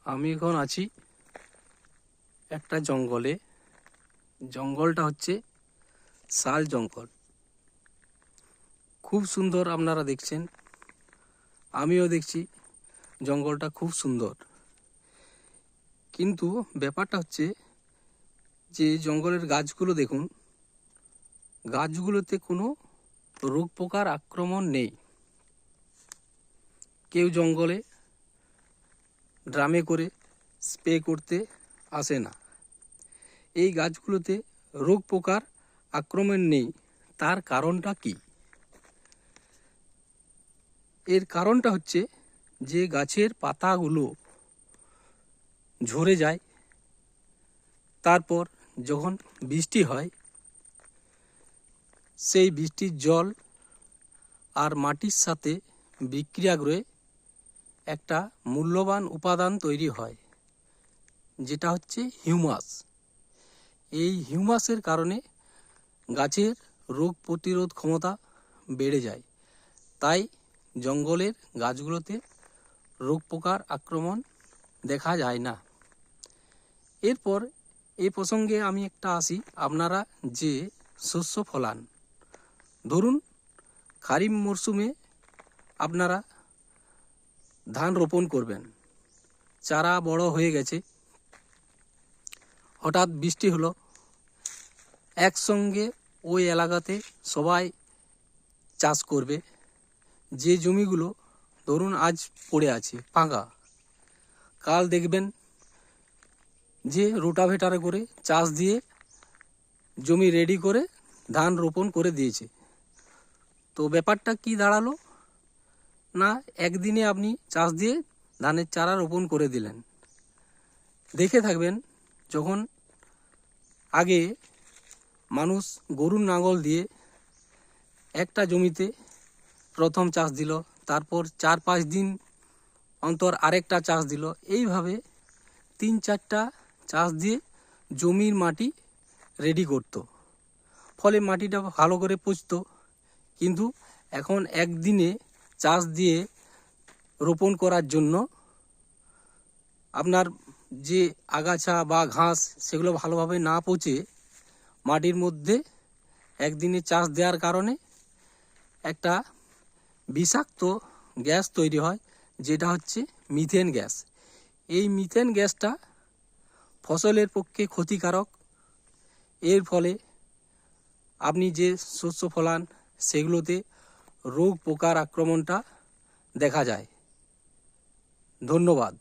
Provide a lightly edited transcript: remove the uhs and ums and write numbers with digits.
আমি এখন আছি একটা জঙ্গলে। জঙ্গলটা হচ্ছে শাল জঙ্গল। খুব সুন্দর, আপনারা দেখছেন, আমিও দেখছি জঙ্গলটা খুব সুন্দর। কিন্তু ব্যাপারটা হচ্ছে যে জঙ্গলের গাছগুলো দেখুন, গাছগুলোতে কোনো রোগ পোকার আক্রমণ নেই। কেউ জঙ্গলে ড্রামে করে স্প্রে করতে আসে না। এই গাছগুলোতে রোগ পোকার আক্রমণ নেই। তার কারণটা কি? এর কারণটা হচ্ছে যে গাছের পাতাগুলো ঝরে যায়, তারপর যখন বৃষ্টি হয়, সেই বৃষ্টির জল আর মাটির সাথে বিক্রিয়া করে একটা মূল্যবান উপাদান তৈরি হয়, যেটা হচ্ছে হিউমাস। এই হিউমাসের কারণে গাছের রোগ প্রতিরোধ ক্ষমতা বেড়ে যায়। তাই জঙ্গলের গাছগুলোতে রোগ পোকার আক্রমণ দেখা যায় না। এরপর এই প্রসঙ্গে আমি একটা আসি, আপনারা যে শস্য ফলান, ধরুন খারিফ মরশুমে আপনারা ধান রোপণ করবেন, চারা বড় হয়ে গেছে, হঠাৎ বৃষ্টি হলো, একসঙ্গে ওই এলাকাতে সবাই চাষ করবে। যে জমিগুলো ধরুন আজ পড়ে আছে ফাঁকা, কাল দেখবেন যে রোটাভেটারে করে চাষ দিয়ে জমি রেডি করে ধান রোপণ করে দিয়েছে। তো ব্যাপারটা কি দাঁড়ালো না, একদিনে আপনি চাষ দিয়ে ধানের চারা রোপণ করে দিলেন। দেখে থাকবেন, যখন আগে মানুষ গরুর লাঙল দিয়ে একটা জমিতে প্রথম চাষ দিল, তারপর 4-5 দিন অন্তর আরেকটা চাষ দিল, এইভাবে 3-4টা চাষ দিয়ে জমির মাটি রেডি করত। ফলে মাটিটা ভালো করে পচতো। কিন্তু এখন একদিনে চাষ দিয়ে রোপণ করার জন্য আপনার যে আগাছা বা ঘাস সেগুলো ভালোভাবে না পচে মাটির মধ্যে একদিনে চাষ দেওয়ার কারণে একটা বিষাক্ত গ্যাস তৈরি হয়, যেটা হচ্ছে মিথেন গ্যাস। এই মিথেন গ্যাসটা ফসলের পক্ষে ক্ষতিকারক। এর ফলে আপনি যে শস্য ফলান সেগুলোতে রোগ পোকার আক্রমণটা দেখা যায়। ধন্যবাদ।